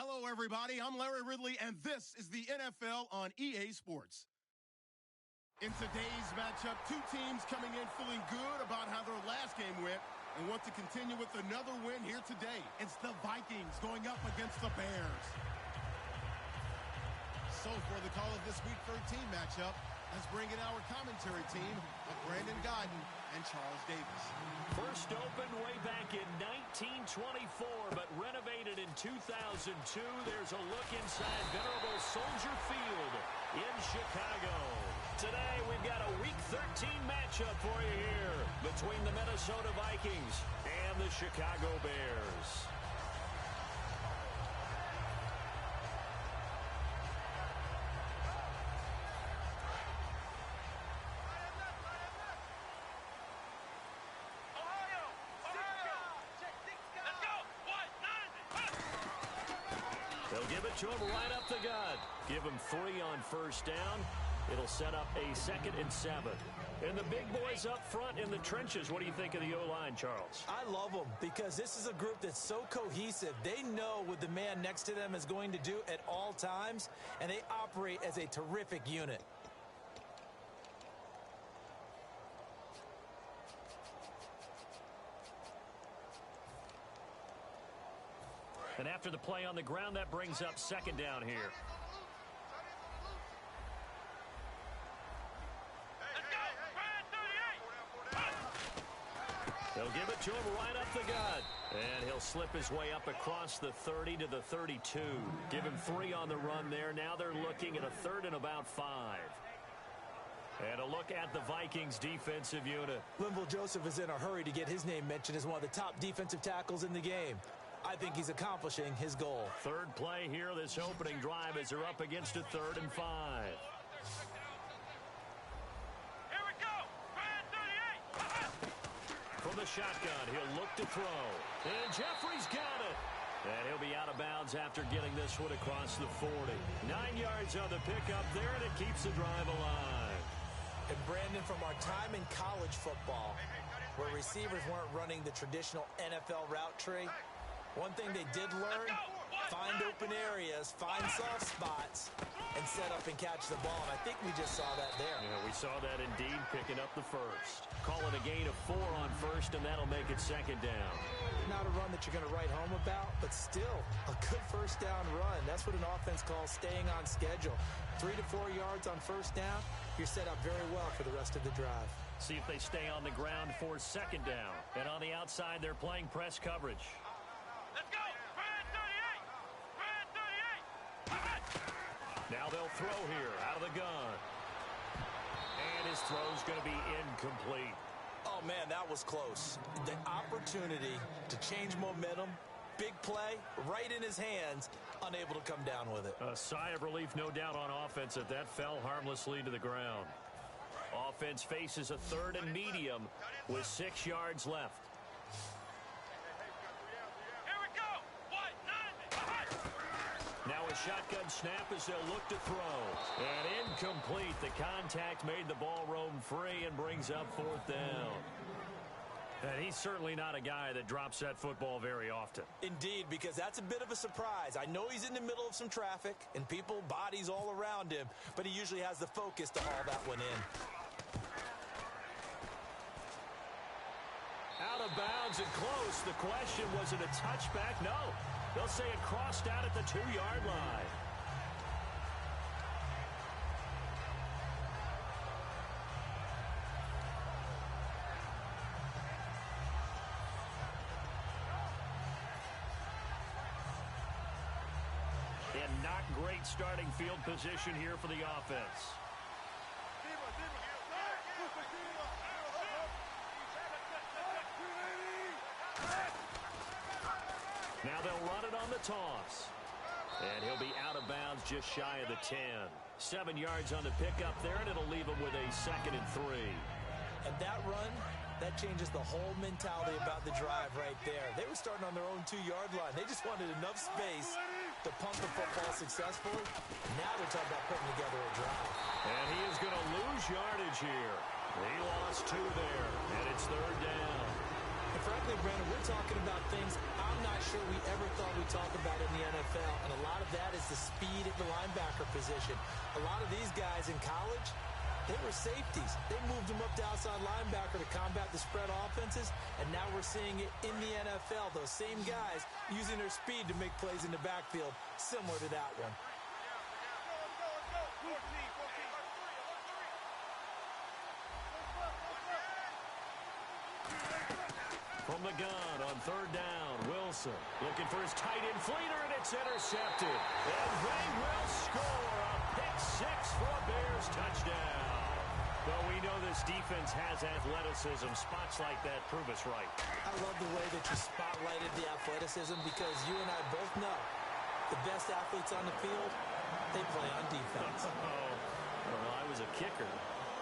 Hello, everybody. I'm Larry Ridley, and this is the NFL on EA Sports. In today's matchup, two teams coming in feeling good about how their last game went and want to continue with another win here today. It's the Vikings going up against the Bears. So for the call of this Week 13 matchup, let's bring in our commentary team of Brandon Godden and Charles Davis. First opened way back in 1924, but renovated in 2002. There's a look inside venerable Soldier Field in Chicago. Today, we've got a Week 13 matchup for you here between the Minnesota Vikings and the Chicago Bears. They'll give it to him right up the gut. Give him 3 on first down. It'll set up a 2nd and 7. And the big boys up front in the trenches. What do you think of the O-line, Charles? I love them because this is a group that's so cohesive. They know what the man next to them is going to do at all times, and they operate as a terrific unit. And after the play on the ground, that brings up 2nd down here. They'll give it to him right up the gut. And he'll slip his way up across the 30 to the 32. Give him 3 on the run there. Now they're looking at a 3rd and about 5. And a look at the Vikings defensive unit. Linval Joseph is in a hurry to get his name mentioned as one of the top defensive tackles in the game. I think he's accomplishing his goal. Third play here, this opening drive, as they're up against a 3rd and 5. Here we go! 38! From the shotgun, he'll look to throw. And Jeffrey's got it. And he'll be out of bounds after getting this one across the 40. 9 yards on the pickup there, and it keeps the drive alive. And Brandon, from our time in college football, where receivers weren't running the traditional NFL route tree, one thing they did learn, find open areas, find soft spots, and set up and catch the ball. And I think we just saw that there. Yeah, we saw that indeed, picking up the first. Call it a gain of 4 on first, and that'll make it 2nd down. Not a run that you're going to write home about, but still a good first down run. That's what an offense calls staying on schedule. 3 to 4 yards on first down, you're set up very well for the rest of the drive. See if they stay on the ground for 2nd down. And on the outside, they're playing press coverage. Let's go! 38! Now they'll throw here out of the gun. And his throw's going to be incomplete. Oh, man, that was close. The opportunity to change momentum, big play, right in his hands, unable to come down with it. A sigh of relief, no doubt, on offense that fell harmlessly to the ground. Offense faces a 3rd and medium with 6 yards left. Now a shotgun snap as they'll look to throw. And incomplete. The contact made the ball roam free and brings up 4th down. And he's certainly not a guy that drops that football very often. Indeed, because that's a bit of a surprise. I know he's in the middle of some traffic and people, bodies all around him, but he usually has the focus to haul that one in. Out of bounds and close. The question, was it a touchback? No. They'll say it crossed out at the 2-yard line. And not great starting field position here for the offense. Now they'll run it on the toss. And he'll be out of bounds just shy of the 10. 7 yards on the pickup there, and it'll leave him with a 2nd and 3. And that run, that changes the whole mentality about the drive right there. They were starting on their own 2-yard line. They just wanted enough space to punt the football successfully. Now they're talking about putting together a drive. And he is going to lose yardage here. He lost 2 there, and it's 3rd down. And frankly, Brandon, we're talking about things I'm not sure we ever thought we'd talk about in the NFL, and a lot of that is the speed at the linebacker position. A lot of these guys in college, they were safeties. They moved them up to outside linebacker to combat the spread offenses, and now we're seeing it in the NFL. Those same guys using their speed to make plays in the backfield, similar to that one. From the gun on third down, Wilson looking for his tight end Fleeter, and it's intercepted. And they will score a pick six for a Bears touchdown. Though we know this defense has athleticism, spots like that prove us right. I love the way that you spotlighted the athleticism because you and I both know the best athletes on the field, they play on defense. Well, I was a kicker.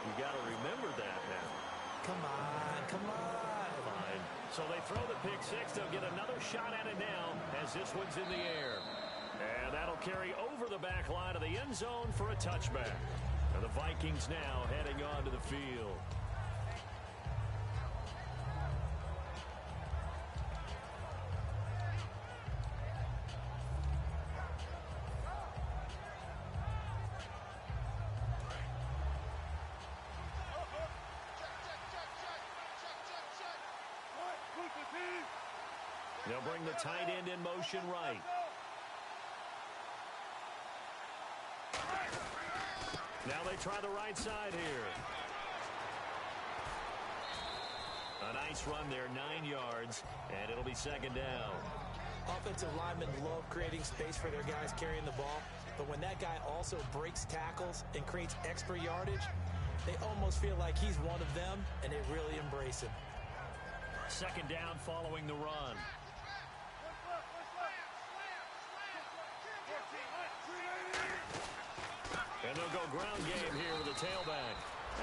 You got to remember that now. Come on, come on. Fine. So they throw the pick six. They'll get another shot at it now as this one's in the air. And that'll carry over the back line of the end zone for a touchback. And the Vikings now heading onto the field. They'll bring the tight end in motion right. Now they try the right side here. A nice run there, 9 yards, and it'll be second down. Offensive linemen love creating space for their guys carrying the ball, but when that guy also breaks tackles and creates extra yardage, they almost feel like he's one of them, and they really embrace him. Second down following the run. And they'll go ground game here with the tailback.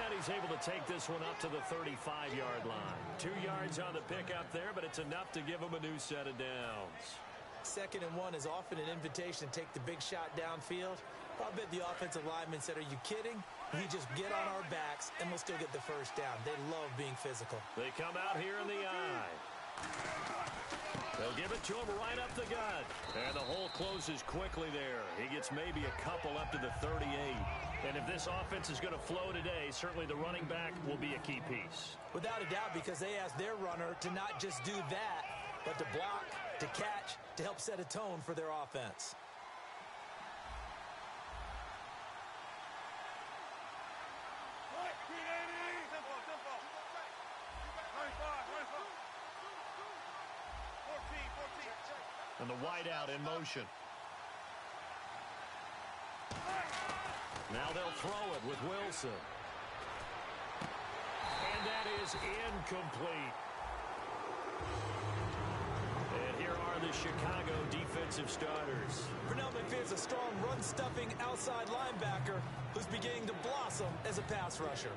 And he's able to take this one up to the 35-yard line. 2 yards on the pickup there, but it's enough to give him a new set of downs. 2nd and 1 is often an invitation to take the big shot downfield. I bet the offensive lineman said, are you kidding? We just get on our backs, and we'll still get the first down. They love being physical. They come out here in the eye. They'll give it to him right up the gut. And the hole closes quickly there. He gets maybe a couple up to the 38. And if this offense is going to flow today, certainly the running back will be a key piece. Without a doubt, because they ask their runner to not just do that, but to block, to catch, to help set a tone for their offense. And the wideout in motion. Now they'll throw it with Wilson. And that is incomplete. And here are the Chicago defensive starters. Pernell McPherson's a strong run-stuffing outside linebacker who's beginning to blossom as a pass rusher.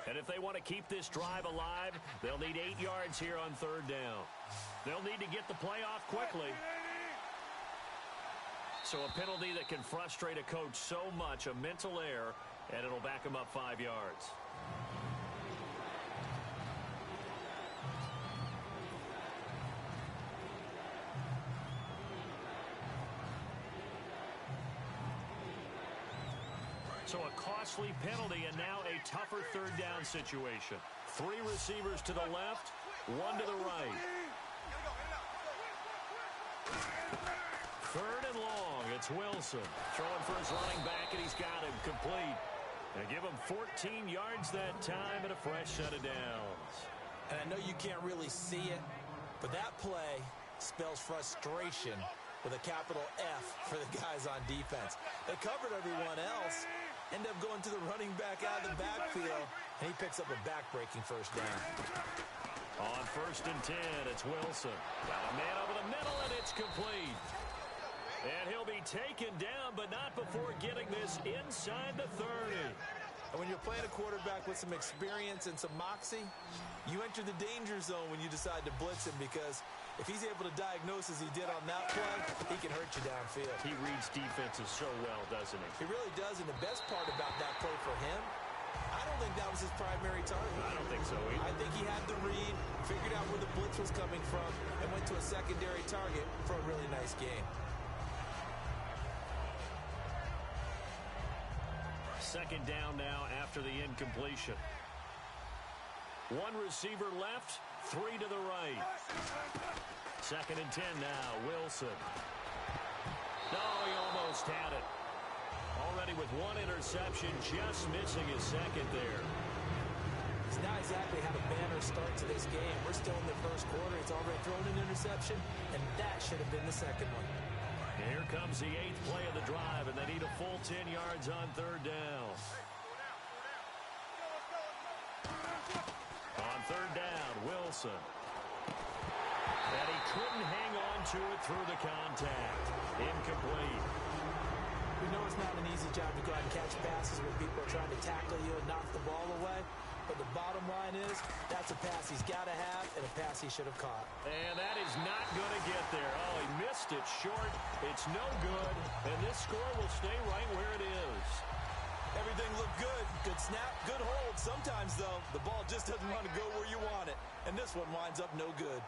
And if they want to keep this drive alive, they'll need 8 yards here on third down. They'll need to get the play off quickly. So a penalty that can frustrate a coach so much, a mental error, and it'll back him up 5 yards. So a costly penalty and now a tougher third down situation. 3 receivers to the left, 1 to the right. 3rd and long, it's Wilson. Throwing for his running back, and he's got him complete. They give him 14 yards that time and a fresh set of downs. And I know you can't really see it, but that play spells frustration with a capital F for the guys on defense. They covered everyone else. End up going to the running back out of the backfield, and he picks up a back-breaking first down. On 1st and 10, it's Wilson. Got a man over the middle, and it's complete. And he'll be taken down, but not before getting this inside the 30. And when you're playing a quarterback with some experience and some moxie, you enter the danger zone when you decide to blitz him, because if he's able to diagnose as he did on that play, he can hurt you downfield. He reads defenses so well, doesn't he? He really does, and the best part about that play for him, I don't think that was his primary target. I don't think so either. I think he had the read, figured out where the blitz was coming from, and went to a secondary target for a really nice game. Second down now after the incompletion. One receiver left, three to the right. Second and 10 now, Wilson. No, he almost had it. Already with one interception, just missing his second there. He's not exactly had a banner start to this game. We're still in the first quarter. He's already thrown an interception, and that should have been the second one. And here comes the 8th play of the drive, and they need a full 10 yards on third down. On third down, Wilson. And he couldn't hang on to it through the contact. Incomplete. We know it's not an easy job to go out and catch passes when people are trying to tackle you and knock the ball away. But the bottom line is, that's a pass he's got to have and a pass he should have caught. And that is not going to get there. Oh, he missed it short. It's no good. And this score will stay right where it is. Everything looked good. Good snap, good hold. Sometimes, though, the ball just doesn't want to go where you want it. And this one winds up no good.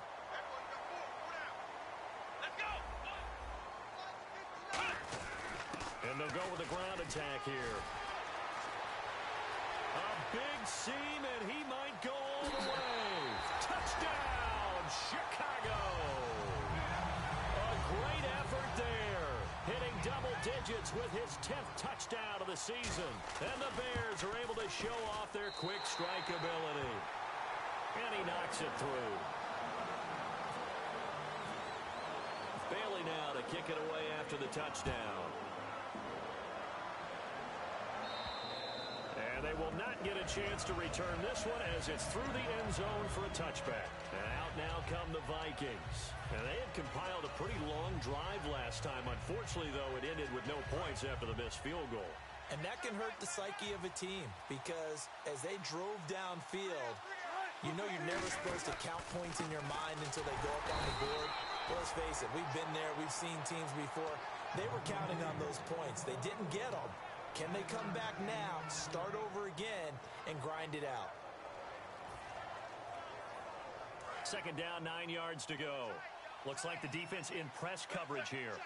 And they'll go with a ground attack here. A big seam, and he might go all the way. Touchdown, Chicago! A great effort there. Hitting double digits with his 10th touchdown of the season. And the Bears are able to show off their quick strike ability. And he knocks it through. Bailey now to kick it away after the touchdown. And they will not get a chance to return this one as it's through the end zone for a touchback. And out now come the Vikings. And they had compiled a pretty long drive last time. Unfortunately, though, it ended with no points after the missed field goal. And that can hurt the psyche of a team, because as they drove downfield, you know you're never supposed to count points in your mind until they go up on the board. Well, let's face it, we've been there. We've seen teams before. They were counting on those points. They didn't get them. Can they come back now, start over again, and grind it out? Second down, 9 yards to go. Looks like the defense in press coverage here.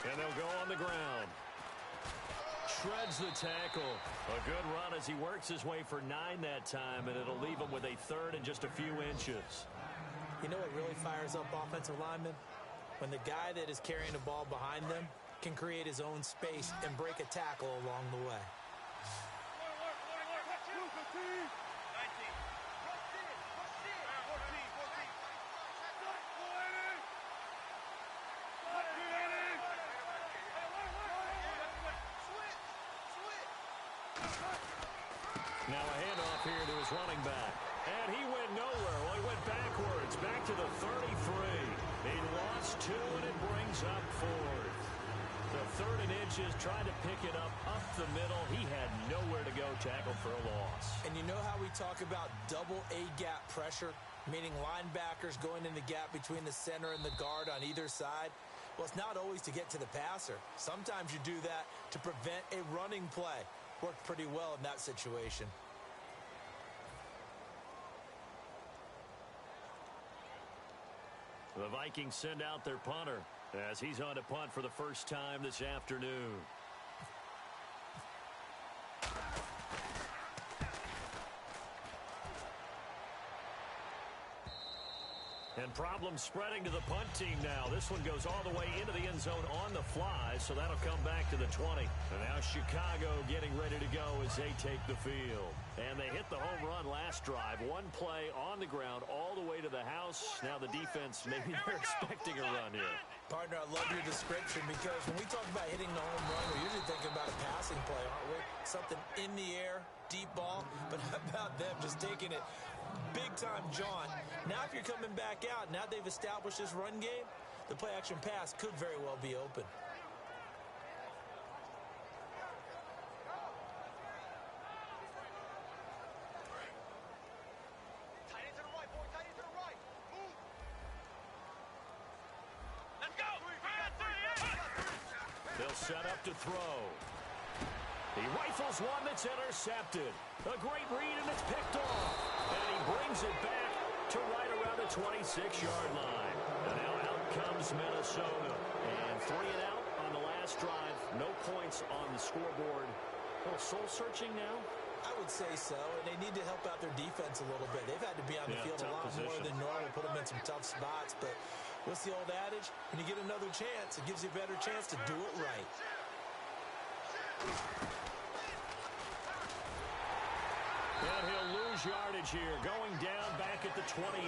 And they'll go on the ground. Shreds the tackle. A good run as he works his way for 9 that time, and it'll leave him with a third and just a few inches. You know what really fires up offensive linemen? When the guy that is carrying the ball behind them can create his own space and break a tackle along the way. Now a handoff here to his running back. And he went nowhere. Well, he went backwards, back to the 33. He lost 2, and it brings up 4th. The third and inches, trying to pick it up the middle. He had nowhere to go, tackled for a loss. And you know how we talk about double A-gap pressure, meaning linebackers going in the gap between the center and the guard on either side? Well, it's not always to get to the passer. Sometimes you do that to prevent a running play. Worked pretty well in that situation. The Vikings send out their punter as he's on to punt for the first time this afternoon. And problems spreading to the punt team now. This one goes all the way into the end zone on the fly, so that'll come back to the 20. And now Chicago getting ready to go as they take the field. And they hit the home run last drive. One play on the ground all the way to the house. Now the defense, maybe they're expecting a run here. Partner, I love your description, because when we talk about hitting the home run, we're usually thinking about a passing play, aren't we? Something in the air, deep ball. But how about them just taking it big time jaunt? Now if you're coming back out, now they've established this run game, The play-action pass could very well be open. Tight end to the right, boy. Tight end to the right. Move. Let's go. They'll set up to throw. He rifles one that's intercepted. A great read, and it's picked off. And he brings it back to right around the 26-yard line. And now out comes Minnesota. And 3 and out on the last drive. No points on the scoreboard. A little soul-searching now? I would say so, and they need to help out their defense a little bit. They've had to be on the field a lot more than normal, put them in some tough spots. But what's the old adage? When you get another chance, it gives you a better chance to do it right. And he'll lose yardage here, going down back at the 28.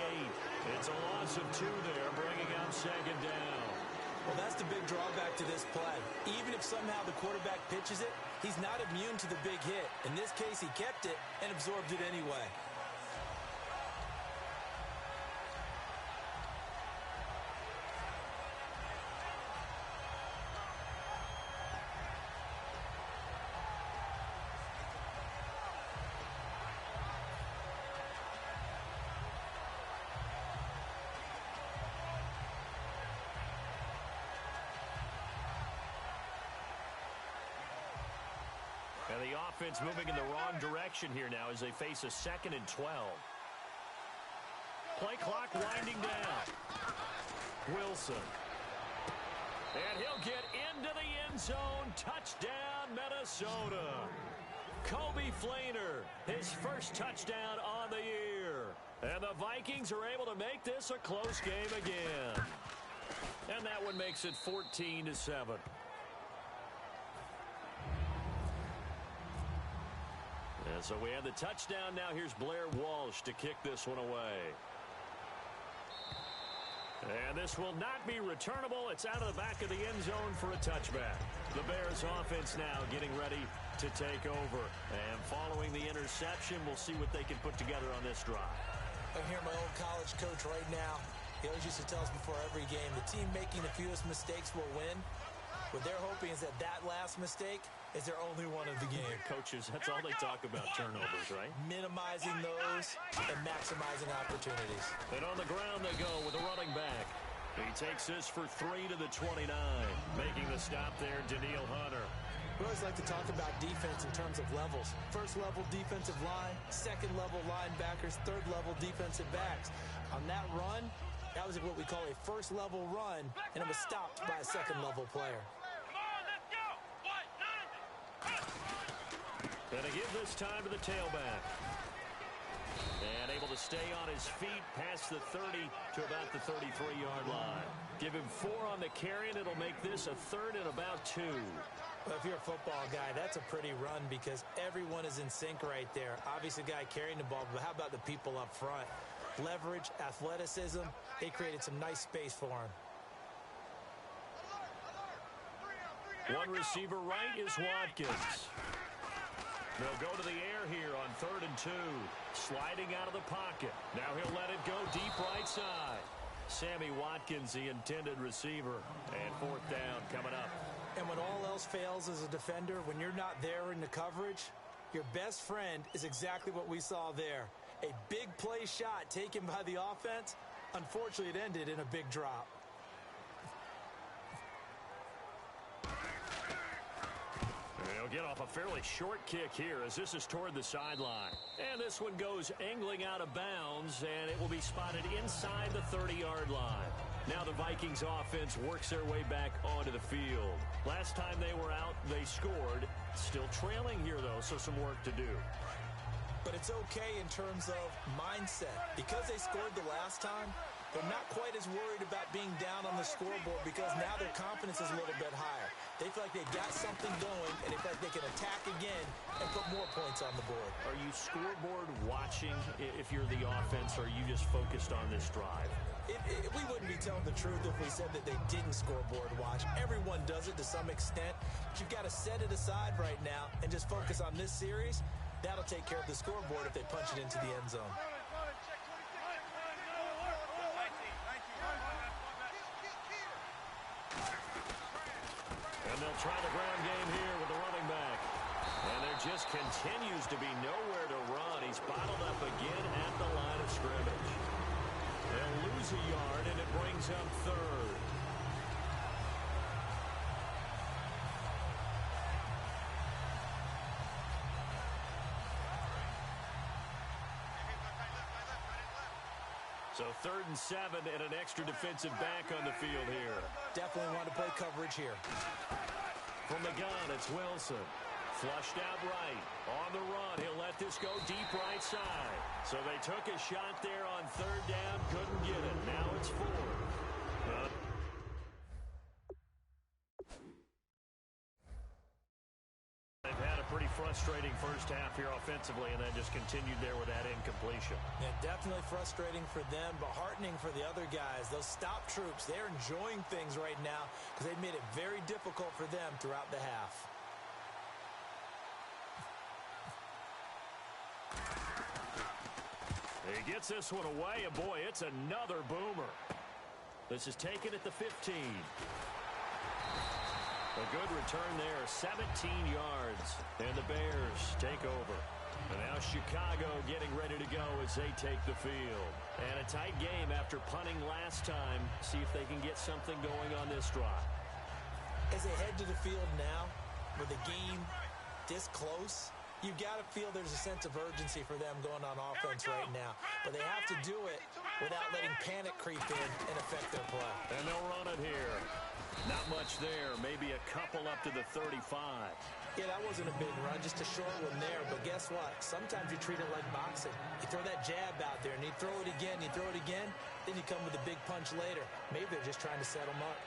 It's a loss of 2 there, bringing up second down. Well, that's the big drawback to this play. Even if somehow the quarterback pitches it, he's not immune to the big hit. In this case, he kept it and absorbed it anyway. And the offense moving in the wrong direction here now as they face a 2nd and 12. Play clock winding down. Wilson. And he'll get into the end zone. Touchdown, Minnesota. Kobe Flainer, his first touchdown on the year. And the Vikings are able to make this a close game again. And that one makes it 14-7. And so we have the touchdown. Now here's Blair Walsh to kick this one away. And this will not be returnable. It's out of the back of the end zone for a touchback. The Bears offense now getting ready to take over. And following the interception, we'll see what they can put together on this drive. I hear my old college coach right now. He always used to tell us before every game, the team making the fewest mistakes will win. What they're hoping is that last mistake is their only one of the game. Coaches, that's all they talk about, turnovers, right? Minimizing those and maximizing opportunities. And on the ground they go with a running back. He takes this for 3 to the 29. Making the stop there, Daniil Hunter. We always like to talk about defense in terms of levels. First level defensive line, second level linebackers, third level defensive backs. On that run, that was what we call a first level run, and it was stopped by a second level player. And to give this time to the tailback. And able to stay on his feet past the 30 to about the 33-yard line. Give him 4 on the carry, and it'll make this a 3rd and about 2. Well, if you're a football guy, that's a pretty run because everyone is in sync right there. Obviously, the guy carrying the ball, but how about the people up front? Leverage, athleticism, they created some nice space for him. One receiver right is Watkins. They'll go to the air here on 3rd and 2. Sliding out of the pocket. Now he'll let it go deep right side. Sammy Watkins, the intended receiver. And 4th down coming up. And when all else fails as a defender, when you're not there in the coverage, your best friend is exactly what we saw there. A big play shot taken by the offense. Unfortunately, it ended in a big drop. They'll get off a fairly short kick here as this is toward the sideline. And this one goes angling out of bounds, and it will be spotted inside the 30-yard line. Now the Vikings offense works their way back onto the field. Last time they were out, they scored. Still trailing here, though, so some work to do. But it's okay in terms of mindset. Because they scored the last time, they're not quite as worried about being down on the scoreboard because now their confidence is a little bit higher. They feel like they've got something going, and they feel like they can attack again and put more points on the board. Are you scoreboard watching if you're the offense, or are you just focused on this drive? We wouldn't be telling the truth if we said that they didn't scoreboard watch. Everyone does it to some extent, but you've got to set it aside right now and just focus on this series. That'll take care of the scoreboard if they punch it into the end zone. They'll try the ground game here with the running back. And there just continues to be nowhere to run. He's bottled up again at the line of scrimmage. They'll lose a yard, and it brings up third. So 3rd and 7 and an extra defensive back on the field here. Definitely want to play coverage here. From the gun, it's Wilson. Flushed out right. On the run, he'll let this go deep right side. So they took a shot there on 3rd down, couldn't get it. Now it's 4th. They've had a pretty frustrating first half here offensively, and then just continued there with that incompletion. Yeah, definitely frustrating for them, but heartening for the other guys. Those stop troops, they're enjoying things right now because they've made it very difficult for them throughout the half. He gets this one away, and boy, it's another boomer. This is taken at the 15. A good return there, 17 yards, and the Bears take over. And now Chicago getting ready to go as they take the field. And a tight game after punting last time. See if they can get something going on this drive. As they head to the field now, with the game this close, you've got to feel there's a sense of urgency for them going on offense right now. But they have to do it without letting panic creep in and affect their play. And they'll run it here. Not much there. Maybe a couple up to the 35. Yeah, that wasn't a big run, just a short one there. But guess what? Sometimes you treat it like boxing. You throw that jab out there, and you throw it again, you throw it again, then you come with a big punch later. Maybe they're just trying to set them up.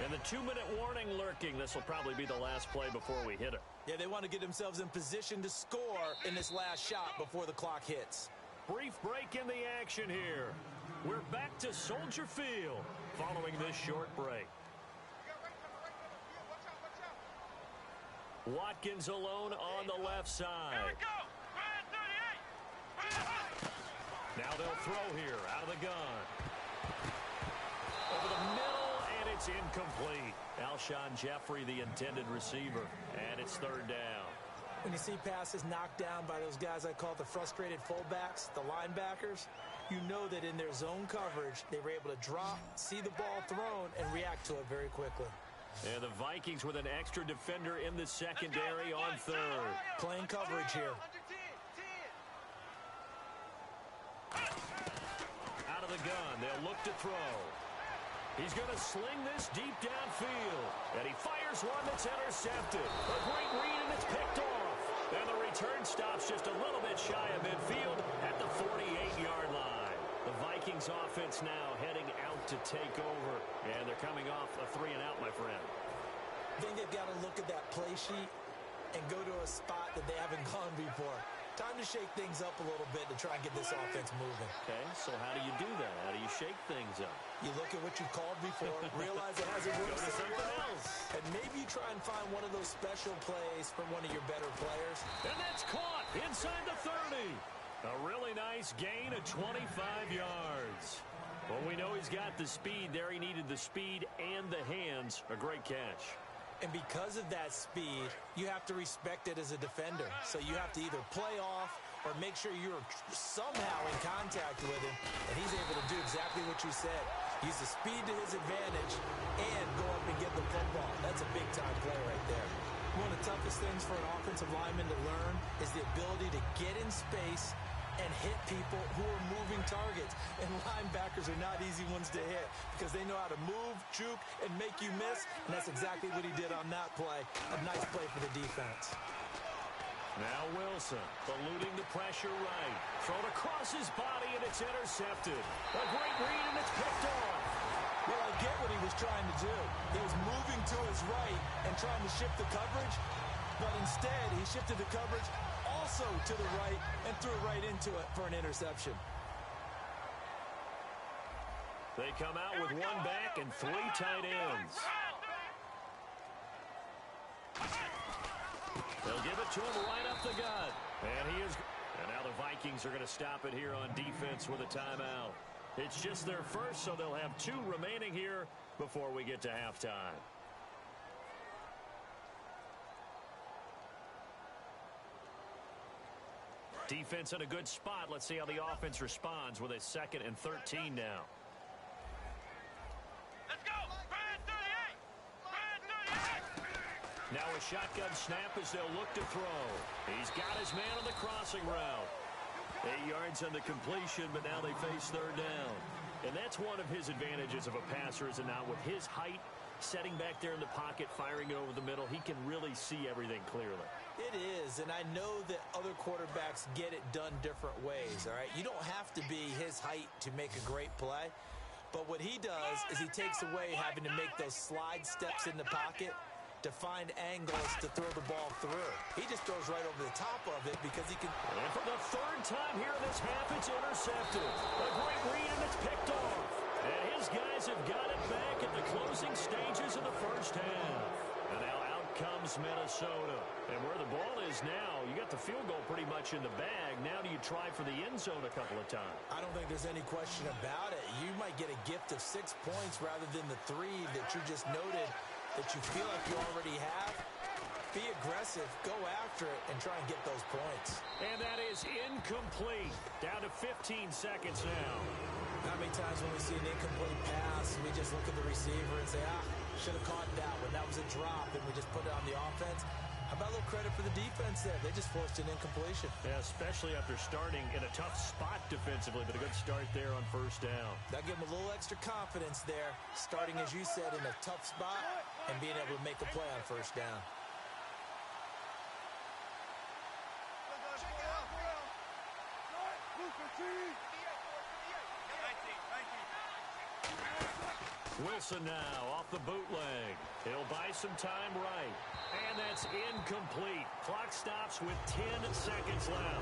And the 2-minute warning lurking. This will probably be the last play before we hit it. Yeah, they want to get themselves in position to score in this last shot before the clock hits. Brief break in the action here. We're back to Soldier Field following this short break. Watkins alone on the left side. Now they'll throw here out of the gun. Over the middle, and it's incomplete. Alshon Jeffrey, the intended receiver, and it's 3rd down. When you see passes knocked down by those guys I call the frustrated fullbacks, the linebackers, you know that in their zone coverage, they were able to drop, see the ball thrown, and react to it very quickly. And the Vikings with an extra defender in the secondary on 3rd. Playing coverage here. Out of the gun, they'll look to throw. He's going to sling this deep downfield. And he fires one that's intercepted. A great read, and it's picked off. And the return stops just a little bit shy of midfield at the 48-yard line. The Vikings offense now heading out to take over. And they're coming off a 3-and-out, my friend. I think they've got to look at that play sheet and go to a spot that they haven't gone before. Time to shake things up a little bit to try and get this offense moving. Okay, so how do you do that? How do you shake things up? You look at what you called before, realize it hasn't worked somewhere else, and maybe you try and find one of those special plays from one of your better players. And that's caught inside the 30. A really nice gain of 25 yards. Well, we know he's got the speed there. He needed the speed and the hands. A great catch. And because of that speed, you have to respect it as a defender. So you have to either play off or make sure you're somehow in contact with him. And he's able to do exactly what you said. Use the speed to his advantage and go up and get the football. That's a big-time play right there. One of the toughest things for an offensive lineman to learn is the ability to get in space and hit people who are moving targets. And linebackers are not easy ones to hit because they know how to move, juke, and make you miss. And that's exactly what he did on that play. A nice play for the defense. Now Wilson, eluding the pressure right. Thrown across his body, and it's intercepted. A great read, and it's picked off. Well, I get what he was trying to do. He was moving to his right and trying to shift the coverage. But instead, he shifted the coverage also to the right and threw right into it for an interception. They come out with one back and 3 tight ends. They'll give it to him right up the gut. And now the Vikings are going to stop it here on defense with a timeout. It's just their first, so they'll have 2 remaining here before we get to halftime. Defense in a good spot. Let's see how the offense responds with a 2nd and 13 now. Let's go! Brand 38! Brand 38! Now a shotgun snap as they'll look to throw. He's got his man on the crossing route. 8 yards on the completion, but now they face 3rd down. And that's one of his advantages of a passer, is it not? With his height, setting back there in the pocket, firing it over the middle, he can really see everything clearly. It is, and I know that other quarterbacks get it done different ways, all right? You don't have to be his height to make a great play, but what he does is he takes away having to make those slide steps in the pocket to find angles to throw the ball through. He just throws right over the top of it because he can... And for the 3rd time here in this half, it's intercepted. A great read, and it's picked off. And his guys have got it back at the closing stages of the 1st half. And now out comes Minnesota. And where the ball is now, you got the field goal pretty much in the bag. Now do you try for the end zone a couple of times? I don't think there's any question about it. You might get a gift of 6 points rather than the 3 that you just noted that you feel like you already have. Be aggressive, go after it, and try and get those points. And that is incomplete. Down to 15 seconds now. How many times when we see an incomplete pass, we just look at the receiver and say, should have caught that one. That was a drop, and we just put it on the offense. How about a little credit for the defense there? They just forced an incompletion. Yeah, especially after starting in a tough spot defensively, but a good start there on 1st down. That'll give them a little extra confidence there, starting, as you said, in a tough spot and being able to make a play on 1st down. Wilson now off the bootleg. He'll buy some time right. And that's incomplete. Clock stops with 10 seconds left.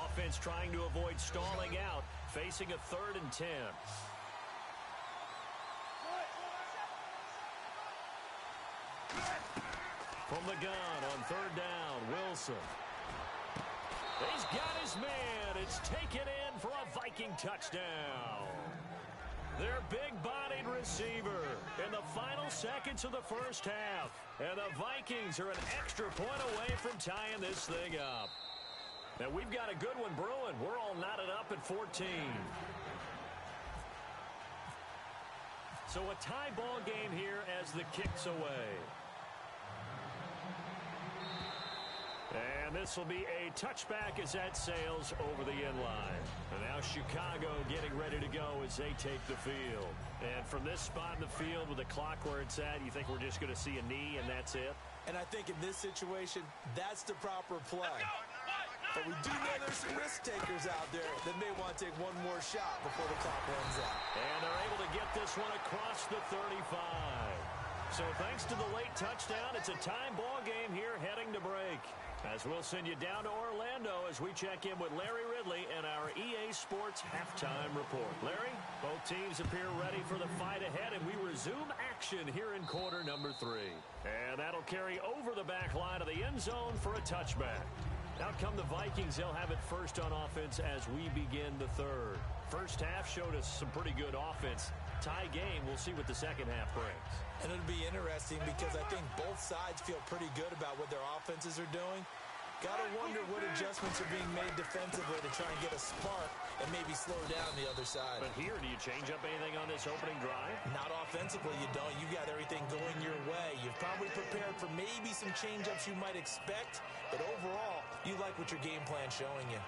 Offense trying to avoid stalling out, facing a 3rd and 10. From the gun on 3rd down, Wilson. He's got his man. It's taken in for a Viking touchdown. Their big-bodied receiver in the final seconds of the 1st half. And the Vikings are an extra point away from tying this thing up. Now, we've got a good one brewing. We're all knotted up at 14. So a tie ball game here as the kick's away. And this will be a touchback as that sails over the end line. And now Chicago getting ready to go as they take the field. And from this spot in the field with the clock where it's at, you think we're just going to see a knee and that's it? And I think in this situation, that's the proper play. But we do know there's some risk takers out there that may want to take one more shot before the clock runs out. And they're able to get this one across the 35. So thanks to the late touchdown, it's a time ball game here heading to break. As we'll send you down to Orlando as we check in with Larry Ridley and our EA Sports Halftime Report. Larry, both teams appear ready for the fight ahead, and we resume action here in quarter number 3. And that'll carry over the back line of the end zone for a touchback. Out come the Vikings. They'll have it first on offense as we begin the 3rd. First half showed us some pretty good offense. Tie game, we'll see what the second half brings. And it'll be interesting because I think both sides feel pretty good about what their offenses are doing. Got to wonder what adjustments are being made defensively to try and get a spark and maybe slow down the other side. But here, do you change up anything on this opening drive? Not offensively, you don't. You got everything going your way. You've probably prepared for maybe some change-ups you might expect, but overall, you like what your game plan's showing you.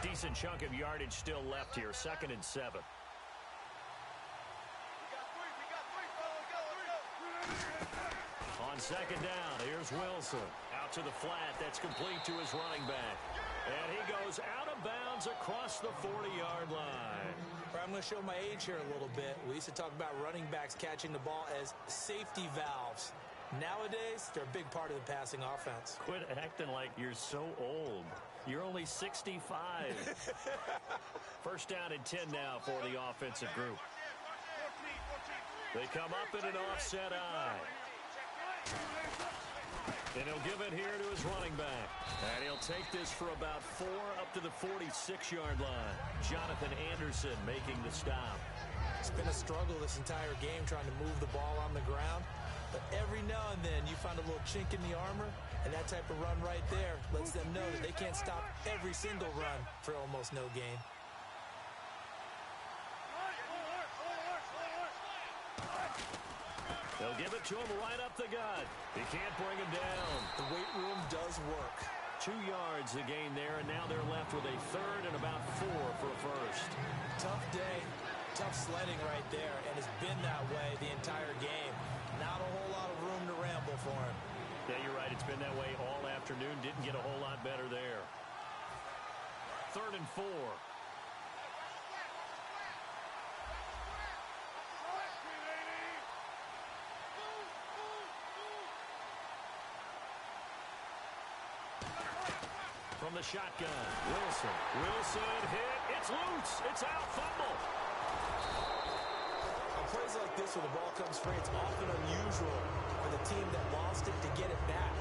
Decent chunk of yardage still left here. 2nd and 7. On 2nd down, here's Wilson. Out to the flat. That's complete to his running back. And he goes out of bounds across the 40-yard line. I'm going to show my age here a little bit. We used to talk about running backs catching the ball as safety valves. Nowadays, they're a big part of the passing offense. Quit acting like you're so old. You're only 65. First down and 10 now for the offensive group. They come up in an offset eye. And he'll give it here to his running back. And he'll take this for about 4 up to the 46-yard line. Jonathan Anderson making the stop. It's been a struggle this entire game trying to move the ball on the ground. But every now and then you find a little chink in the armor, and that type of run right there lets them know that they can't stop every single run for almost no gain. They'll give it to him right up the gut. He can't bring him down. The weight room does work. 2 yards the gain there, and now they're left with a third and about 4 for a first. Tough day, tough sledding right there, and it's been that way the entire game. Not a whole lot of room to ramble for him. Yeah, you're right. It's been that way all afternoon. Didn't get a whole lot better there. 3rd and 4. From the shotgun, Wilson. Wilson hit. It's loose. It's out. Fumble. On plays like this where the ball comes free, it's often unusual for the team that lost it to get it back.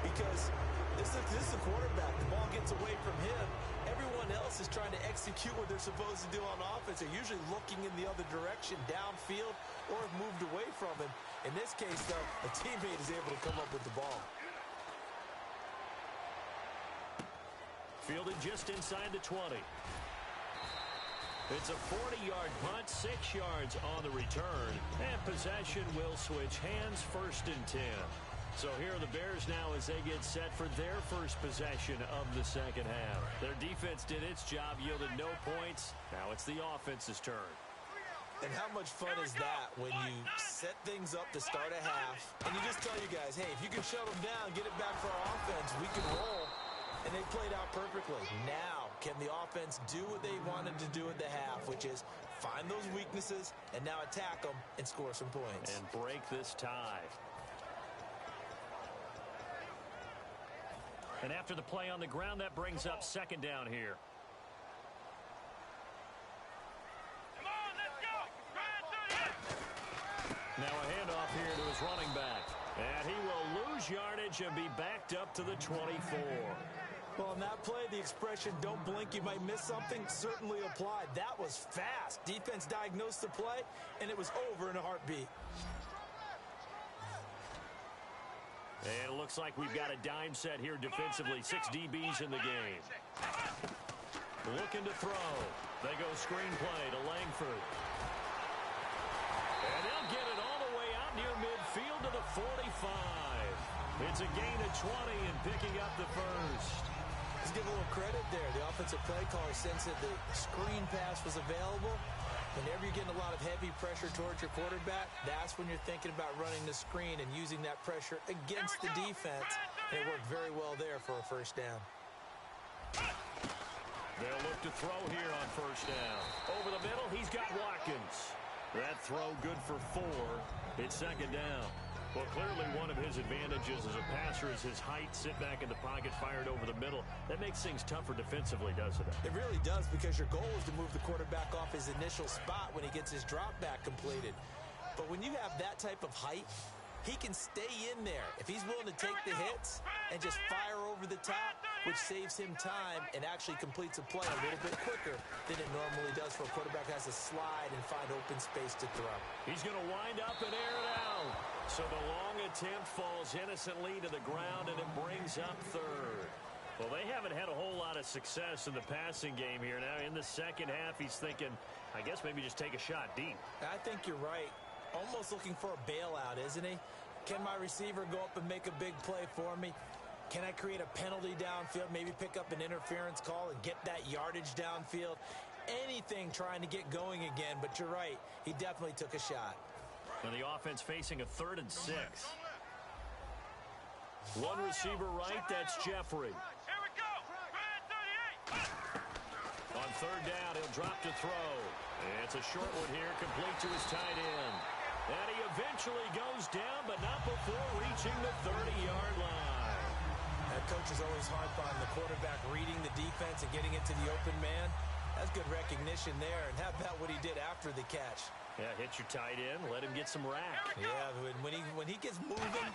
Because this is the quarterback. The ball gets away from him. Everyone else is trying to execute what they're supposed to do on offense. They're usually looking in the other direction, downfield, or have moved away from him. In this case, though, a teammate is able to come up with the ball. Fielded just inside the 20. It's a 40-yard punt, 6 yards on the return. And possession will switch hands, 1st and 10. So here are the Bears now as they get set for their first possession of the second half. Their defense did its job, yielded no points. Now it's the offense's turn. And how much fun is that when you set things up to start a half, and you just tell you guys, hey, if you can shut them down, get it back for our offense, we can roll. And they played out perfectly. Now, can the offense do what they wanted to do at the half, which is find those weaknesses and now attack them and score some points. And break this tie. And after the play on the ground, that brings up 2nd down here. Come on, let's go. Now a handoff here to his running back. And he will lose yardage and be backed up to the 24. Well, on that play, the expression, don't blink, you might miss something, certainly applied. That was fast. Defense diagnosed the play, and it was over in a heartbeat. And it looks like we've got a dime set here defensively. 6 DBs in the game. Looking to throw. They go screenplay to Langford. And they'll get it all the way out near midfield to the 45. It's a gain of 20 and picking up the first. Let's give a little credit there. The offensive play caller sensed that the screen pass was available. Whenever you're getting a lot of heavy pressure towards your quarterback, that's when you're thinking about running the screen and using that pressure against the defense. And it worked very well there for a first down. They'll look to throw here on first down. Over the middle, he's got Watkins. That throw good for 4. It's 2nd down. Well, clearly one of his advantages as a passer is his height. Sit back in the pocket, fired over the middle. That makes things tougher defensively, doesn't it? It really does, because your goal is to move the quarterback off his initial spot when he gets his drop back completed. But when you have that type of height, he can stay in there. If he's willing to take the hits and just fire over the top, which saves him time and actually completes a play a little bit quicker than it normally does for a quarterback who has to slide and find open space to throw. He's going to wind up and air it out. So the long attempt falls innocently to the ground, and it brings up 3rd. Well, they haven't had a whole lot of success in the passing game here. Now, in the second half, he's thinking, I guess maybe just take a shot deep. I think you're right. Almost looking for a bailout, isn't he? Can my receiver go up and make a big play for me? Can I create a penalty downfield, maybe pick up an interference call and get that yardage downfield? Anything trying to get going again, but you're right. He definitely took a shot. And the offense facing a 3rd and 6. One receiver right, that's Jeffrey. Here we go. Red 38. On 3rd down, he'll drop to throw. It's a short one here, complete to his tight end. And he eventually goes down, but not before reaching the 30-yard line. That coach is always harp on the quarterback reading the defense and getting into the open man. That's good recognition there. And how about what he did after the catch? Yeah, hit your tight end, let him get some rack. Yeah, when he gets moving,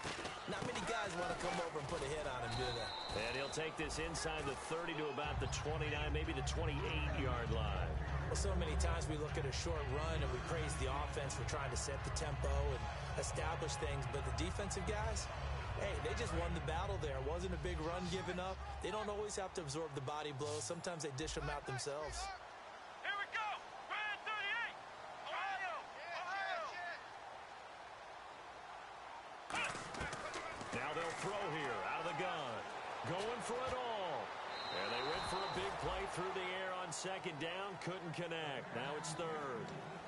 not many guys want to come over and put a hit on him, do they? And he'll take this inside the 30 to about the 29, maybe the 28-yard line. Well, so many times we look at a short run and we praise the offense for trying to set the tempo and establish things, but the defensive guys, hey, they just won the battle there. It wasn't a big run given up. They don't always have to absorb the body blows. Sometimes they dish them out themselves. Here we go. Brand 38. Ohio. Now they'll throw here out of the gun. Going for it all. And they went for a big play through the air on second down. Couldn't connect. Now it's third.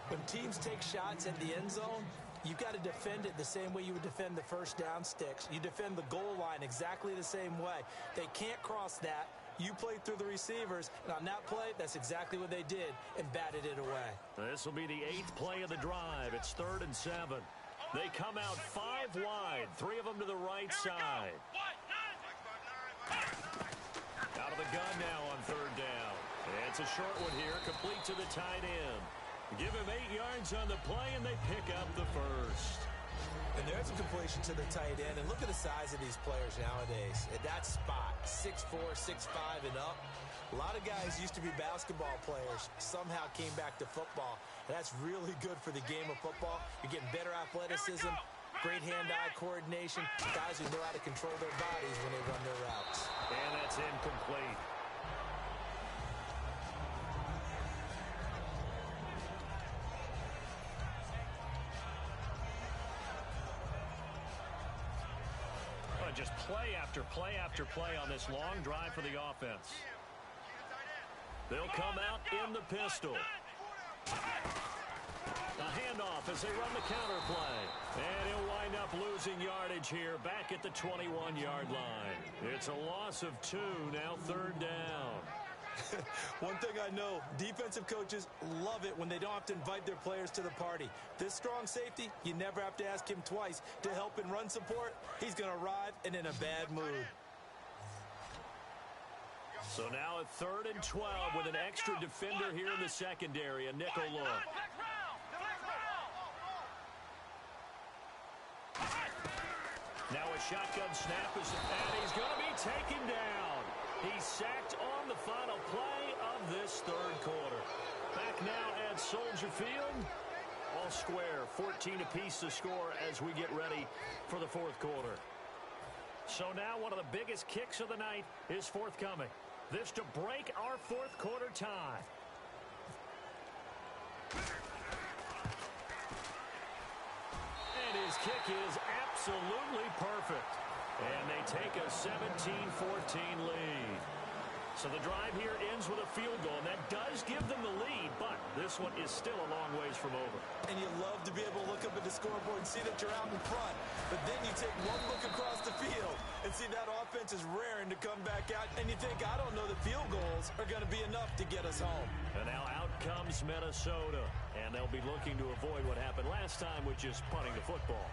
When teams take shots at the end zone, you've got to defend it the same way you would defend the first down sticks. You defend the goal line exactly the same way. They can't cross that. You played through the receivers, and on that play, that's exactly what they did and batted it away. This will be the 8th play of the drive. It's 3rd and 7. They come out 5 wide, 3 of them to the right side. Out of the gun now on 3rd down. It's a short one here, complete to the tight end. Give him 8 yards on the play, and they pick up the first. And there's a completion to the tight end. And look at the size of these players nowadays. At that spot, 6'4", 6'5", and up. A lot of guys used to be basketball players, somehow came back to football. And that's really good for the game of football. You're getting better athleticism, great hand-eye coordination, guys who know how to control their bodies when they run their routes. And that's incomplete. Just play after play after play on this long drive for the offense. They'll come out in the pistol. A handoff as they run the counter play. And he'll wind up losing yardage here back at the 21-yard line. It's a loss of 2, now 3rd down. One thing I know, defensive coaches love it when they don't have to invite their players to the party. This strong safety, you never have to ask him twice to help in run support. He's going to arrive and in a bad mood. So now at 3rd and 12 with an extra defender here in the secondary, a nickel look. Now a shotgun snap, and he's going to be taken down. He's sacked on the final play of this 3rd quarter. Back now at Soldier Field. All square, 14 apiece to score as we get ready for the 4th quarter. So now one of the biggest kicks of the night is forthcoming. This to break our 4th quarter tie. And his kick is absolutely perfect. And they take a 17-14 lead. So the drive here ends with a field goal, and that does give them the lead, but this one is still a long ways from over. And you love to be able to look up at the scoreboard and see that you're out in front. But then you take one look across the field and see that offense is raring to come back out, and you think, I don't know, the field goals are going to be enough to get us home. And now out comes Minnesota, and they'll be looking to avoid what happened last time, which is punting the football.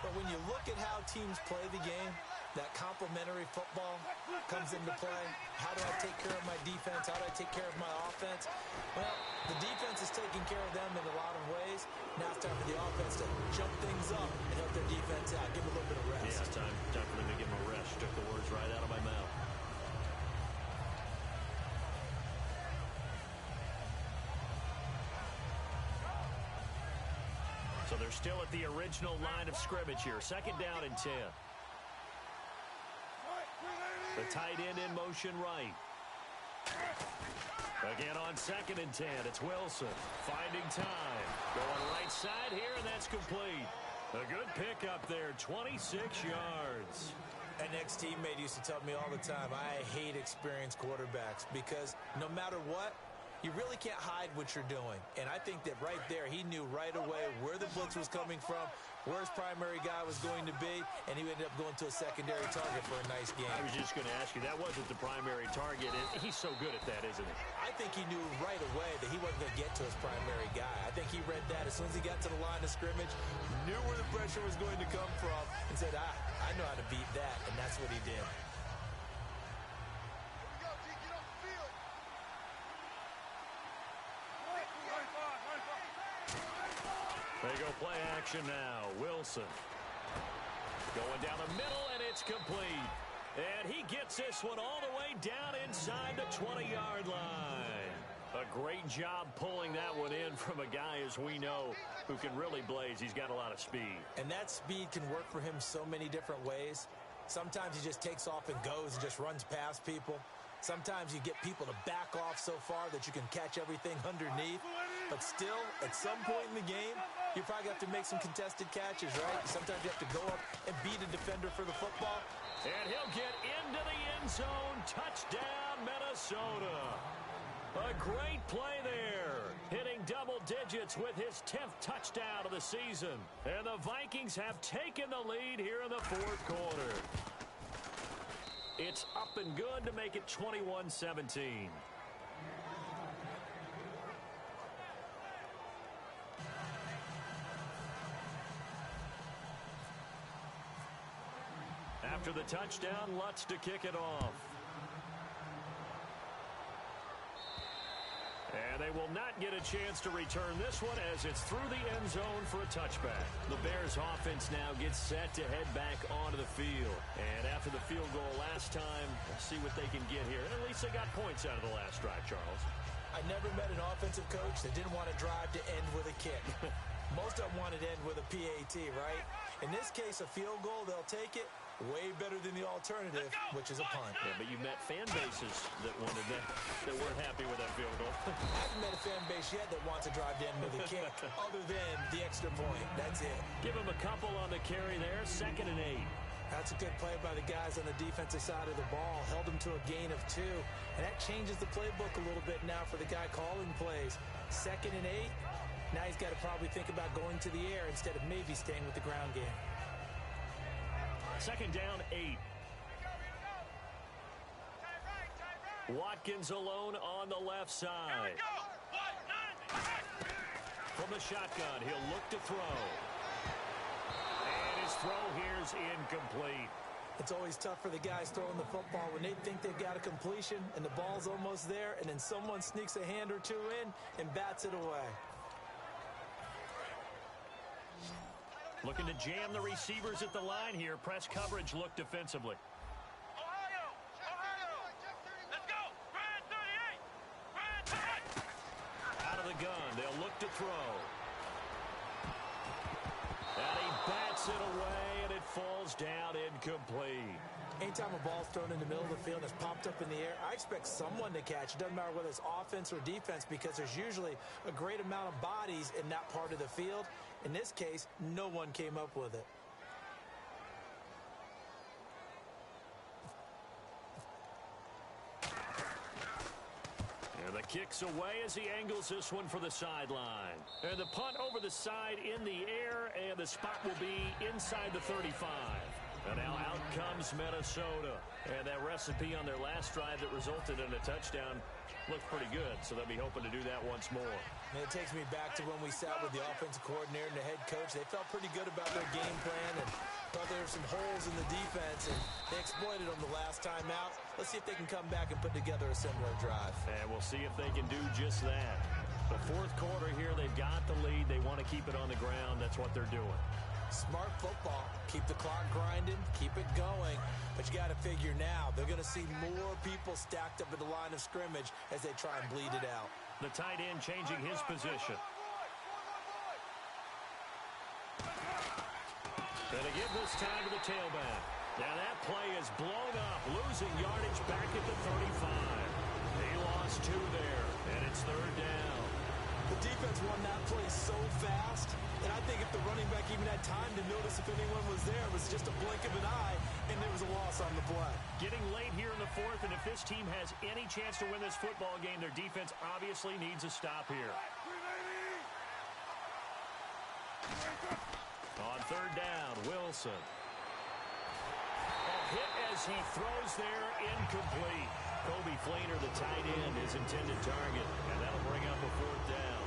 But when you look at how teams play the game, that complementary football comes into play. How do I take care of my defense? How do I take care of my offense? Well, the defense is taking care of them in a lot of ways. Now it's time for the offense to jump things up and help their defense out. Give them a little bit of rest. Yeah, it's time for them to give them a rest. Took the words right out of my mouth. So they're still at the original line of scrimmage here. 2nd down and 10. The tight end in motion right. Again on 2nd and 10. It's Wilson finding time. Going right side here, and that's complete. A good pickup there, 26 yards. An ex-teammate used to tell me all the time, I hate experienced quarterbacks because no matter what, You really can't hide what you're doing. And I think that right there, he knew right away where the blitz was coming from, where his primary guy was going to be, and he ended up going to a secondary target for a nice game. I was just going to ask you, that wasn't the primary target, and he's so good at that, isn't he? I think he knew right away that he wasn't going to get to his primary guy. I think he read that as soon as he got to the line of scrimmage, knew where the pressure was going to come from, and said, I know how to beat that, and that's what he did. They go play action now. Wilson going down the middle, and it's complete. And he gets this one all the way down inside the 20-yard line. A great job pulling that one in from a guy, as we know, who can really blaze. He's got a lot of speed. And that speed can work for him so many different ways. Sometimes he just takes off and goes and just runs past people. Sometimes you get people to back off so far that you can catch everything underneath. But still, at some point in the game, you probably have to make some contested catches, right? Sometimes you have to go up and beat a defender for the football. And he'll get into the end zone. Touchdown, Minnesota. A great play there. Hitting double digits with his 10th touchdown of the season. And the Vikings have taken the lead here in the fourth quarter. It's up and good to make it 21-17. After the touchdown, Lutz to kick it off. And they will not get a chance to return this one as it's through the end zone for a touchback. The Bears offense now gets set to head back onto the field. And after the field goal last time, we'll see what they can get here. And at least they got points out of the last drive, Charles. I never met an offensive coach that didn't want to drive to end with a kick. Most of them wanted to end with a PAT, right? In this case, a field goal, they'll take it. Way better than the alternative, which is a punt. Yeah, but you met fan bases that wanted that weren't happy with that field goal. I haven't met a fan base yet that wants to drive to end with a kick, other than the extra point. That's it. Give him a couple on the carry there, 2nd and 8. That's a good play by the guys on the defensive side of the ball. Held him to a gain of 2. And that changes the playbook a little bit now for the guy calling plays. 2nd and 8. Now he's got to probably think about going to the air instead of maybe staying with the ground game. 2nd down, 8. Watkins alone on the left side. From the shotgun, he'll look to throw. And his throw here's incomplete. It's always tough for the guys throwing the football when they think they've got a completion and the ball's almost there, and then someone sneaks a hand or two in and bats it away. Looking to jam the receivers at the line here. Press coverage look defensively. Ohio! Let's go! Ryan 38! Ryan 38! Out of the gun, they'll look to throw. And he bats it away, and it falls down incomplete. Anytime a ball's thrown in the middle of the field and it's popped up in the air, I expect someone to catch. It doesn't matter whether it's offense or defense, because there's usually a great amount of bodies in that part of the field. In this case, no one came up with it. And the kick's away as he angles this one for the sideline. And the punt over the side in the air, and the spot will be inside the 35. And now out comes Minnesota. And that recipe on their last drive that resulted in a touchdown looked pretty good, so they'll be hoping to do that once more. And it takes me back to when we sat with the offensive coordinator and the head coach. They felt pretty good about their game plan and thought there were some holes in the defense, and they exploited them the last time out. Let's see if they can come back and put together a similar drive. And we'll see if they can do just that. The fourth quarter here, they've got the lead. They want to keep it on the ground. That's what they're doing. Smart football. Keep the clock grinding. Keep it going. But you got to figure now, they're going to see more people stacked up at the line of scrimmage as they try and bleed it out. The tight end changing his position. And again this time to the tailback. Now that play is blown up, losing yardage back at the 35. They lost 2 there, and it's 3rd down. The defense won that play so fast, and I think if the running back even had time to notice if anyone was there, it was just a blink of an eye, and there was a loss on the play. Getting late here in the fourth, and if this team has any chance to win this football game, their defense obviously needs a stop here. On third down, Wilson. A hit as he throws there, incomplete. Kobe Fleener, the tight end, his intended target, and that'll bring up a fourth down.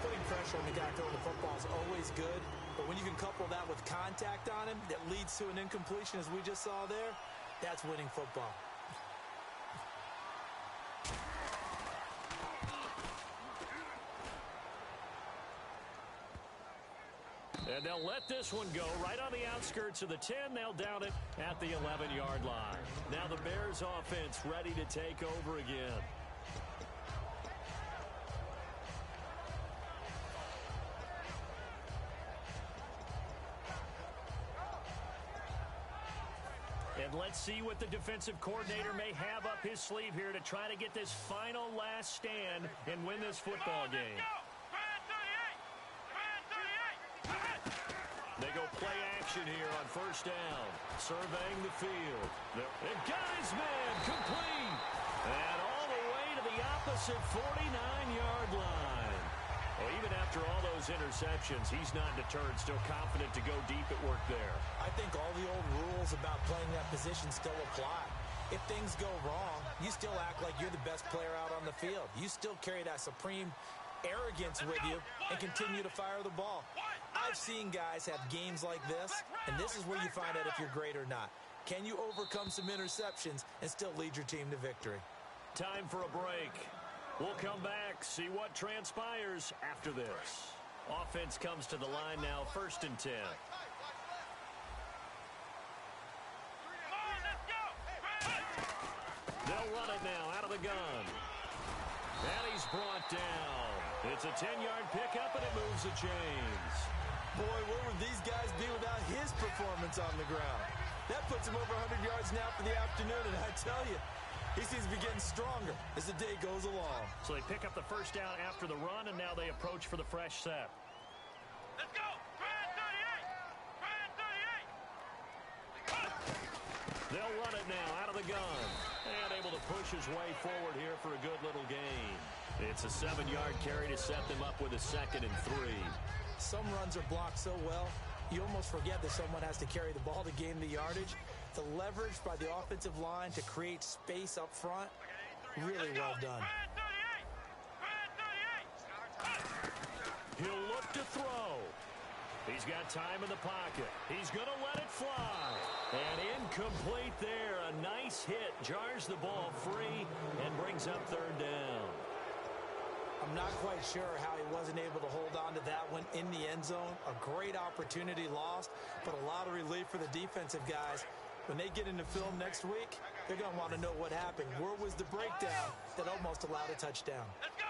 Putting pressure on the guy throwing the football is always good, but when you can couple that with contact on him that leads to an incompletion, as we just saw there, that's winning football. And they'll let this one go right on the outskirts of the 10. They'll down it at the 11-yard line. Now the Bears offense ready to take over again. And let's see what the defensive coordinator may have up his sleeve here to try to get this final last stand and win this football game. They go play action here on first down. Surveying the field. And got his man complete. And all the way to the opposite 49-yard line. Well, even after all those interceptions, he's not deterred, still confident to go deep at work there. I think all the old rules about playing that position still apply. If things go wrong, you still act like you're the best player out on the field. You still carry that supreme arrogance with you and continue to fire the ball. I've seen guys have games like this, and this is where you find out if you're great or not. Can you overcome some interceptions and still lead your team to victory? Time for a break. We'll come back, see what transpires after this. Offense comes to the line now, 1st and 10. They'll run it now out of the gun. And he's brought down. It's a 10-yard pickup, and it moves the chains. Boy, where would these guys be without his performance on the ground? That puts him over 100 yards now for the afternoon, and I tell you, he seems to be getting stronger as the day goes along. So they pick up the first down after the run, and now they approach for the fresh set. Let's go! Brand 38! They'll run it now out of the gun. And able to push his way forward here for a good little gain. It's a 7-yard carry to set them up with a 2nd and 3. Some runs are blocked so well, you almost forget that someone has to carry the ball to gain the yardage. The leverage by the offensive line to create space up front, really well done. He'll look to throw. He's got time in the pocket. He's going to let it fly. And incomplete there. A nice hit. Jars the ball free and brings up 3rd down. I'm not quite sure how he wasn't able to hold on to that one in the end zone. A great opportunity lost, but a lot of relief for the defensive guys. When they get into film next week, they're going to want to know what happened. Where was the breakdown that almost allowed a touchdown? Let's go!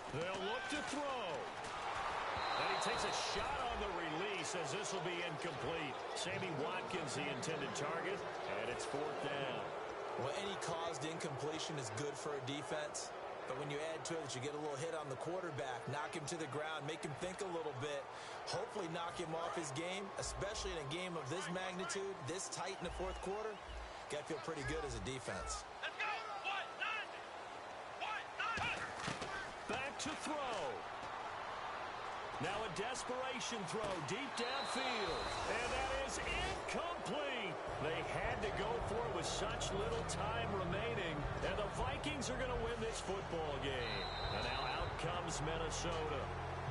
They'll look to throw. And he takes a shot on the release as this will be incomplete. Sammy Watkins, the intended target, and it's 4th down. Well, any caused incompletion is good for a defense. But when you add to it that you get a little hit on the quarterback, knock him to the ground, make him think a little bit, hopefully knock him off his game, especially in a game of this magnitude, this tight in the 4th quarter, got to feel pretty good as a defense. Let's go! Back to throw. Now a desperation throw deep downfield. And that is incomplete. They had to go for it with such little time remaining. And the Vikings are going to win this football game. And now out comes Minnesota.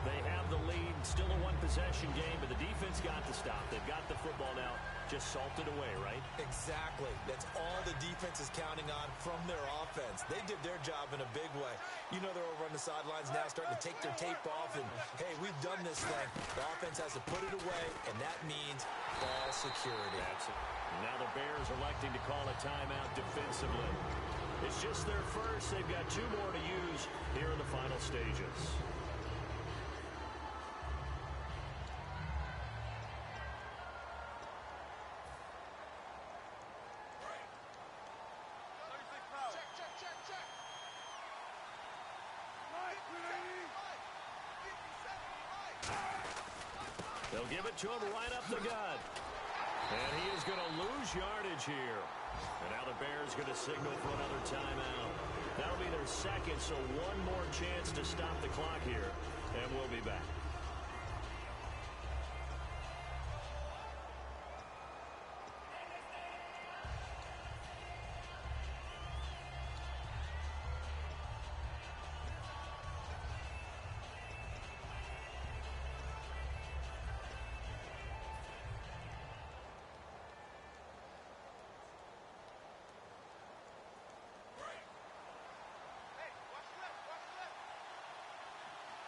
They have the lead. Still a one-possession game, but the defense got to stop. They've got the football now. Just salted away, right? Exactly. That's all the defense is counting on from their offense. They did their job in a big way. You know they're over on the sidelines now starting to take their tape off and, hey, we've done this thing. The offense has to put it away, and that means ball security. That's it. Now the Bears electing to call a timeout defensively. It's just their first. They've got 2 more to use here in the final stages. They'll give it to him right up the gut. And he is going to lose yardage here. And now the Bears going to signal for another timeout. That'll be their second, so one more chance to stop the clock here. And we'll be back.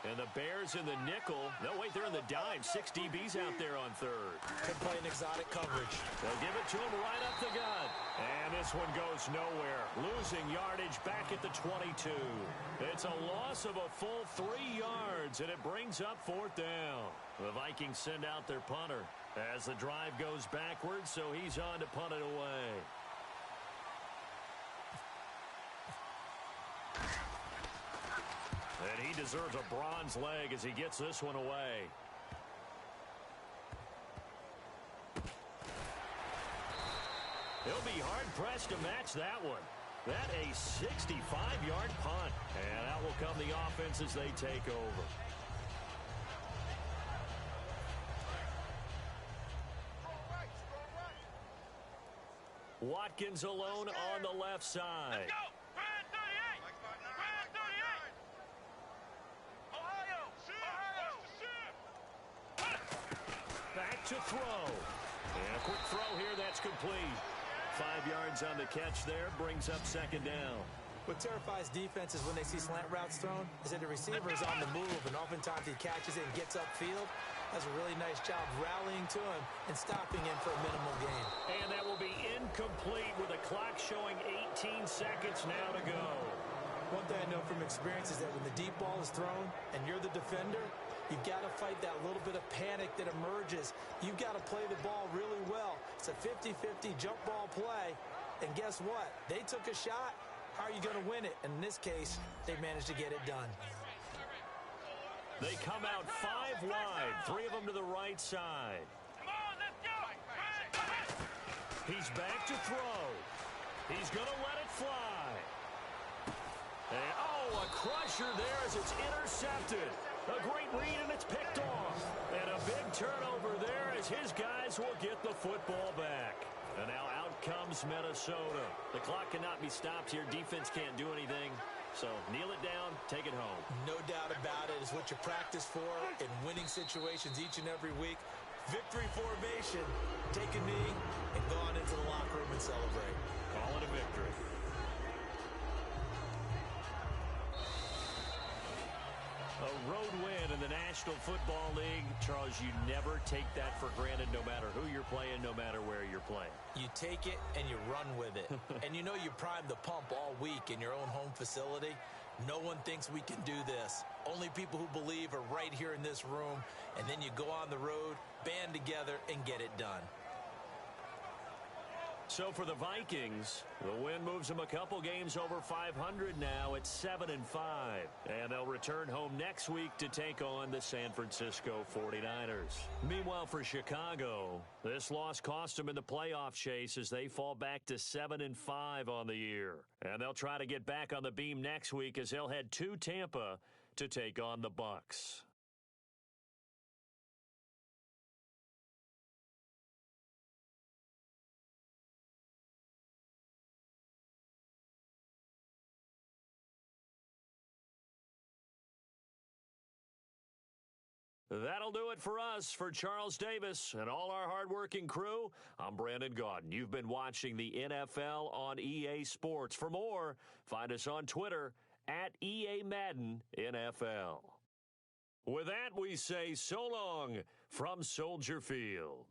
And the Bears in the nickel. No, wait, they're in the dime. 6 DBs out there on third. Could play an exotic coverage. They'll give it to him right up the gut. And this one goes nowhere. Losing yardage back at the 22. It's a loss of a full 3 yards, and it brings up 4th down. The Vikings send out their punter as the drive goes backwards, so he's on to punt it away. And he deserves a bronze leg as he gets this one away. He'll be hard-pressed to match that one. That a 65-yard punt. And out will come the offense as they take over. Watkins alone on the left side. Let's go! Brand 38! Brand 38! Ohio! Back to throw. And a quick throw here, that's complete. 5 yards on the catch there, brings up 2nd down. What terrifies defenses when they see slant routes thrown is that the receiver is on the move, and oftentimes he catches it and gets upfield. Does a really nice job rallying to him and stopping him for a minimal gain. And that will be incomplete with the clock showing 18 seconds now to go. One thing I know from experience is that when the deep ball is thrown and you're the defender, you've got to fight that little bit of panic that emerges. You've got to play the ball really well. It's a 50-50 jump ball play. And guess what? They took a shot. How are you going to win it? And in this case, they managed to get it done. They come out 5 wide, 3 of them to the right side. Come on, let's go! He's back to throw. He's going to let it fly. And, oh, a crusher there as it's intercepted. A great read, and it's picked off. And a big turnover there as his guys will get the football back. And now out comes Minnesota. The clock cannot be stopped here. Defense can't do anything. So kneel it down, take it home. No doubt about it. It's what you practice for in winning situations each and every week. Victory formation. Take a knee and go on into the locker room and celebrate. Call it a victory. A road win in the National Football League. Charles, you never take that for granted no matter who you're playing, no matter where you're playing. You take it and you run with it. And you know you prime the pump all week in your own home facility. No one thinks we can do this. Only people who believe are right here in this room. And then you go on the road, band together, and get it done. So for the Vikings, the win moves them a couple games over 500 now at 7-5. And they'll return home next week to take on the San Francisco 49ers. Meanwhile, for Chicago, this loss cost them in the playoff chase as they fall back to 7-5 on the year. And they'll try to get back on the beam next week as they'll head to Tampa to take on the Bucs. That'll do it for us. For Charles Davis and all our hardworking crew, I'm Brandon Gaudin. You've been watching the NFL on EA Sports. For more, find us on Twitter at EA Madden NFL. With that, we say so long from Soldier Field.